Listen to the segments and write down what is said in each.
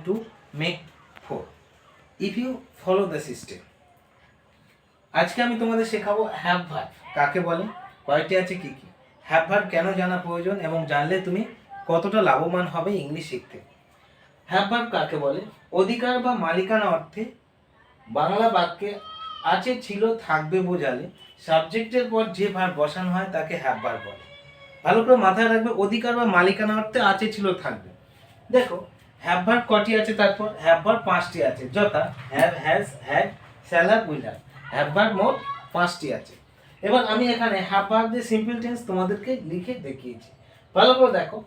to make 4 if you follow the system. আজকে আমি তোমাদের শেখাবো হ্যাভ ভার্ব কাকে বলে, কয়টি আছে, কি কি হ্যাভ ভার্ব কেন জানা প্রয়োজন এবং জানলে তুমি কতটা লাভবান হবে ইংলিশ শিখতে। হ্যাভ ভার্ব কাকে বলে? অধিকার বা মালিকানা অর্থে বাংলা বাক্যে আছে, ছিল, থাকবে বোঝালে সাবজেক্টের পর যে ভার্ব বসানো হয় তাকে হ্যাভ ভার্ব বলে। ভালো করে মাথায় রাখবে, অধিকার বা মালিকানা অর্থে আছে, ছিল, থাকবে। দেখো হ্যাভ ভার্ব কটি আছে, তারপর হ্যাভ ভার্ব 5টি আছে, যথা have, has, had, shall have, will have. Have verb মোট 5টি আছে। এবার আমি এখানে হ্যাভ ভার্ব দিয়ে সিম্পল টেন্স তোমাদেরকে লিখে দেখিয়েছি। ভালো করে দেখো,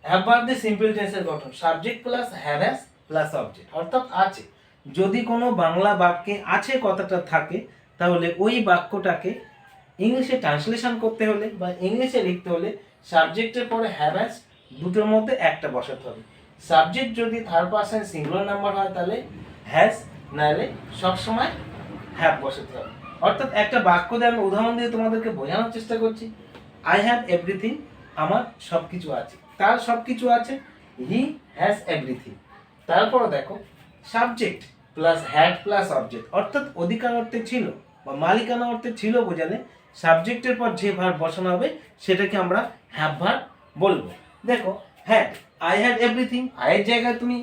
হ্যাভ ভার্ব দিয়ে সিম্পল টেন্সের গঠন subject plus have has plus object, অর্থাৎ আছে। যদি কোনো বাংলা বাক্যে আছে কথাটা থাকে তাহলে ওই বাক্যটাকে ইংলিশে ট্রান্সলেশন করতে হলে বা ইংলিশে লিখতে হলে সাবজেক্টের পরে হ্যাভ হ্যাজ দুটোর মধ্যে একটা বসাতে হবে। সাবজেক্ট যদি থার্ড পারসন সিঙ্গুলার নাম্বার হয় তাহলে হ্যাজ, নাহলে সবসময় হ্যাভ বসাতে হবে। অর্থাৎ একটা বাক্য দিয়ে আমি উদাহরণ দিয়ে তোমাদেরকে বোঝানোর চেষ্টা করছি। আই হ্যাভ এভরিথিং, আমার সব কিছু আছে, তার সব কিছু আছে। He has everything. তারপরে দেখো subject plus had plus object, অর্থাৎ অধিকার অর্থে ছিল বা মালিকানা অর্থে ছিল বোঝালে সাবজেক্টের পর যে ভার্ব বসানো হবে সেটাকে আমরা হ্যাভ ভার্ব বলবো। দেখো হ্যাড, আই হ্যাড এভরিথিং, আয়ের জায়গায় তুমি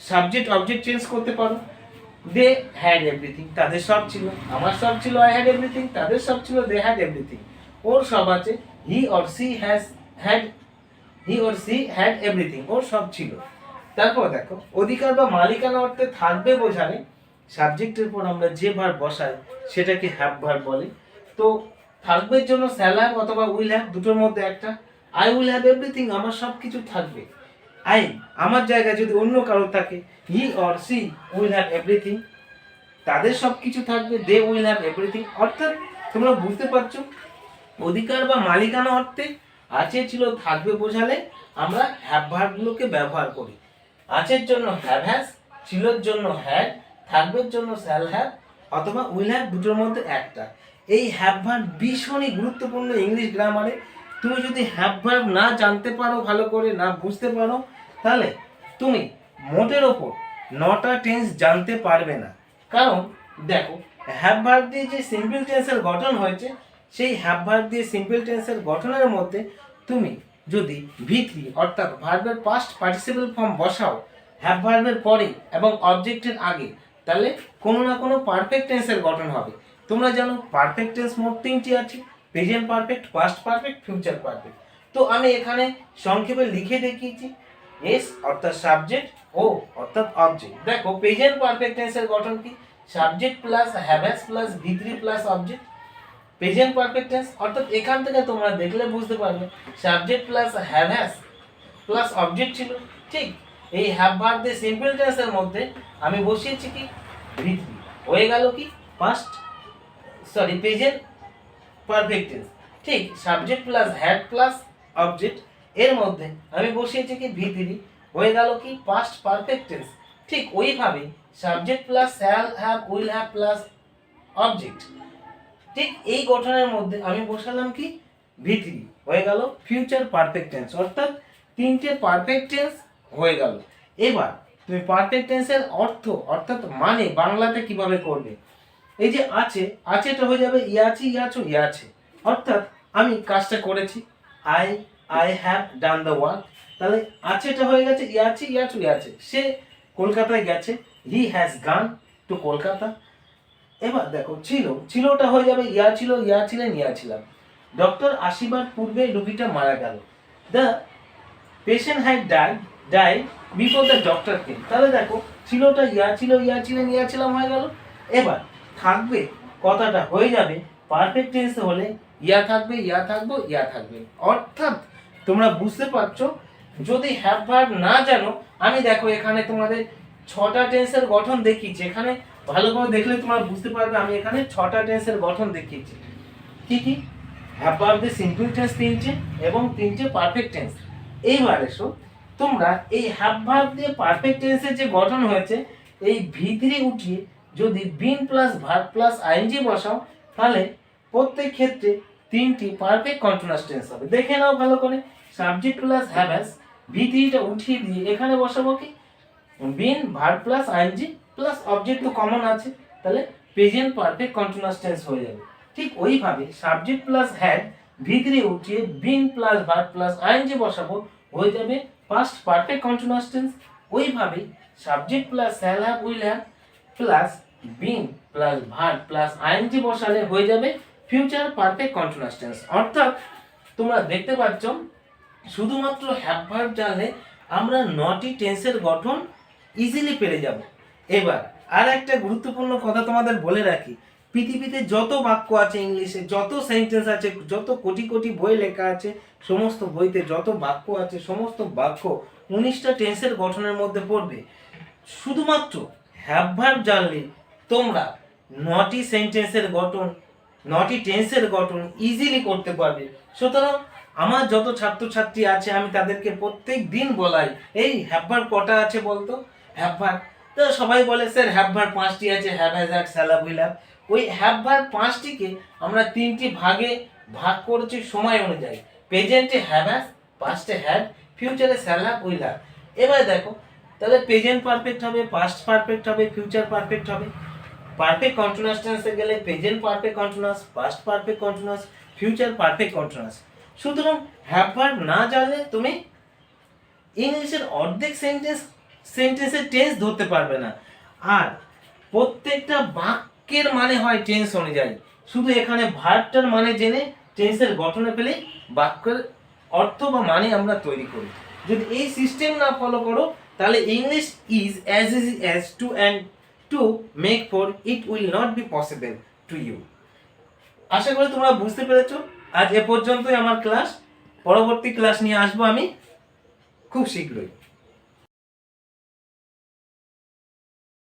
সাবজেক্ট অবজেক্ট চেঞ্জ করতে পারো। দে হ্যাড এভরিথিং, তাদের সব ছিল, আমার সব ছিল, আই হ্যাড এভরিথিং, তাদের সব ছিল, দে হ্যাড এভরিথিং। ওর সব আছে, he or she has had, he or she had everything, ওর সব ছিল। তারপর দেখো অধিকার বা মালিকানা অর্থে থাকবে বোঝালে সাবজেক্টের পর আমরা যে ভার্ব বসাই সেটাকে হ্যাভ ভার্ব বলে। তো থাকবের জন্য শ্যাল হ্যাভ অথবা উইল হ্যাভ, দুটোর মধ্যে একটা। আই উইল হ্যাভ এভরিথিং, আমার সব কিছু থাকবে। আই, আমার জায়গায় যদি অন্য কারো থাকে, he or she will have everything, তাদের সব কিছু থাকবে। They will have everything. অর্থাৎ তোমরা বুঝতে পারছো, অধিকার বা মালিকানা অর্থে আছে, ছিল, থাকবে বোঝালে আমরা হ্যাভ ভার্বগুলোকে ব্যবহার করি। আছের জন্য হ্যাভ হ্যাজ, ছিলর জন্য হ্যাড, থাকবের জন্য শ্যাল হ্যাভ অথবা উইল হ্যাভ, দুটোর মধ্যে একটা। এই হ্যাভ ভার্ব ভীষণই গুরুত্বপূর্ণ ইংলিশ গ্রামারে। তুমি যদি হ্যাভ ভার্ব না জানতে পারো, ভালো করে না বুঝতে পারো, তাহলে তুমি মোটের ওপর 9টা টেন্স জানতে পারবে না। কারণ দেখো হ্যাভ ভার্ব দিয়ে যে সিম্পল টেন্সের গঠন হয়েছে সেই হ্যাভ ভার্ব দিয়ে সিম্পল টেন্সের গঠনের মধ্যে তুমি যদি ভি3 অর্থাৎ ভার্বের পাস্ট পার্টিসিপল ফর্ম বসাও হ্যাভ ভার্বের পরে এবং অবজেক্টের আগে, তাহলে কোনো না কোনো পারফেক্ট টেন্সের গঠন হবে। তোমরা জানো পারফেক্ট টেন্স মোট 3টি আছে, present perfect, past perfect, future perfect. তো আমি এখানে সংক্ষেপে লিখে দেখিয়েছি। এস অর্থাৎ সাবজেক্ট, ও অর্থাৎ অবজেক্ট। দেখো প্রেজেন্ট পারফেক্ট টেন্সের গঠন কি? Subject plus have has plus ভি3 plus object. Present perfect tense অর্থাৎ এখান থেকে তোমরা দেখলে বুঝতে পারবে subject plus have has plus object ছিল। ঠিক এই হ্যাভ ভার্ব দিয়ে সিম্পল টেন্সের মধ্যে আমি বসিয়েছি কি ভি3, হয়ে গেল কি প্রেজেন্ট পারফেক্ট টেন্স। ঠিক subject plus had plus object, এর মধ্যে আমি বসিয়েছি কি ভি3, হয়ে গেল কি পাস্ট পারফেক্ট টেন্স। ঠিক ওইভাবে subject plus shall have will have plus object, ঠিক এই গঠনের মধ্যে আমি বসালাম কি ভি3, হয়ে গেল ফিউচার পারফেক্ট টেন্স। অর্থাৎ 3টে পারফেক্ট টেন্স হয়ে গেল। এবার তুমি পারফেক্ট টেন্সের অর্থ অর্থাৎ মানে বাংলাতে কিভাবে করবে? এই যে আছে, আছেটা হয়ে যাবে ইয়াছি, ইয়াছো, ইয়াছে। অর্থাৎ আমি কাজটা করেছি, I have done the work, তাহলে আছেটা হয়ে গেছে ইয়াছি, ইয়াছো, ইয়াছে। সে কলকাতায় গেছে, he has gone to Kolkata. এবার দেখো ছিলটা হয়ে যাবে ইয়া ছিল, ইয়া ছিলেন, ইয়া ছিলাম। ডক্টর আসিবার পূর্বে রোগীটা মারা গেল, the patient had died before the doctor came. তাহলে দেখো ছিলটা ইয়া ছিল, ইয়া ছিলেন, ইয়া ছিলাম হয়ে গেল। এবার থাকবে কথাটা হয়ে যাবে পারফেক্ট টেন্স হলে ইয়া থাকবে, ইয়া থাকবো, ইয়া থাকবে। অর্থাৎ তোমরা বুঝতে পারছো, যদি হ্যাভ ভার্ব না জানো, আমি দেখো এখানে তোমাদের 6টা টেন্সের গঠন দেখিয়েছি। এখানে ভালো করে দেখলে তোমরা বুঝতে পারবে আমি এখানে 6টা টেন্সের গঠন দেখিয়েছি। কি কি? হ্যাভ ভার্ব দিয়ে সিম্পল টেন্স 3টে এবং 3টে পারফেক্ট টেন্স। এইবার এসো তোমরা এই হ্যাভ ভার্ব দিয়ে পারফেক্ট টেন্সের যে গঠন হয়েছে এই ভি3 উঠিয়ে যদি been plus verb plus ING বসাও, তাহলে প্রত্যেক ক্ষেত্রে 3টি পারফেক্ট কন্টিনিউয়াস টেন্স হবে। দেখে নাও ভালো করে, সাবজেক্ট প্লাস হ্যাভ হ্যাজ, ভি3টা উঠিয়ে দিয়ে এখানে বসাবো কি been verb plus ING plus object তো কমন আছে, তাহলে প্রেজেন্ট পারফেক্ট কন্টিনিউয়াস টেন্স হয়ে যাবে। ঠিক ওইভাবে সাবজেক্ট প্লাস হ্যাড ভিতরে উঠিয়ে been plus verb plus ING বসাবো, হয়ে যাবে পাস্ট পারফেক্ট কন্টিনিউয়াস টেন্স। ওইভাবে subject plus shall have will have plus been plus verb plus ING বসালে হয়ে যাবে ফিউচার পারফেক্ট কন্টিনিউয়াস টেন্স। অর্থাৎ তোমরা দেখতে পাচ্ছ শুধুমাত্র হ্যাভ ভার্ব জানলে আমরা নটি টেন্সের গঠন ইজিলি পেরে যাব। এবার আর একটা গুরুত্বপূর্ণ কথা তোমাদের বলে রাখি, পৃথিবীতে যত বাক্য আছে ইংলিশে, যত সেন্টেন্স আছে, যত কোটি কোটি বই লেখা আছে, সমস্ত বইতে যত বাক্য আছে সমস্ত বাক্য 19টা টেন্সের গঠনের মধ্যে পড়বে। শুধুমাত্র হ্যাভ ভার্ব জানলে তোমরা নটি সেন্টেন্সের গঠন, নটি টেন্সের গঠন ইজিলি করতে পারবে। সুতরাং আমার যত ছাত্রছাত্রী আছে আমি তাদেরকে প্রত্যেক দিন বলাই, এই হ্যাভ ভার্ব কটা আছে বলতো, হ্যাভ ভার্ব। তো সবাই বলে স্যার হ্যাভ ভার্ব 5টি আছে, have has had shall have will have. ওই হ্যাভ ভার্ব 5টিকে আমরা 3টি ভাগে ভাগ করেছি সময় অনুযায়ী। প্রেজেন্টে হ্যাভ হ্যাজ, পাস্টে হ্যাড, ফিউচারে শ্যাল হ্যাভ উইল হ্যাভ। এবার দেখো তাহলে প্রেজেন্ট পারফেক্ট হবে, পাস্ট পারফেক্ট হবে, ফিউচার পারফেক্ট হবে। পারফেক্ট কন্টিনিউয়াস টেন্সে গেলে present perfect continuous, past perfect continuous, future perfect continuous. সুতরাং হ্যাভ ভার্ব না জানলে তুমি ইংলিশের অর্ধেক সেন্টেন্সের টেন্স ধরতে পারবে না। আর প্রত্যেকটা বাক্যের মানে হয় টেন্স অনুযায়ী, শুধু এখানে ভার্বটার মানে জেনে টেন্সের গঠনে পেলেই বাক্যের অর্থ বা মানে আমরা তৈরি করি। যদি এই সিস্টেম না ফলো করো তাহলে English is as easy as two and two make four, it will not be possible to you. আশা করি তোমরা বুঝতে পেরেছো। আজ এ পর্যন্তই আমার ক্লাস, পরবর্তী ক্লাস নিয়ে আসবো আমি খুব শীঘ্রই।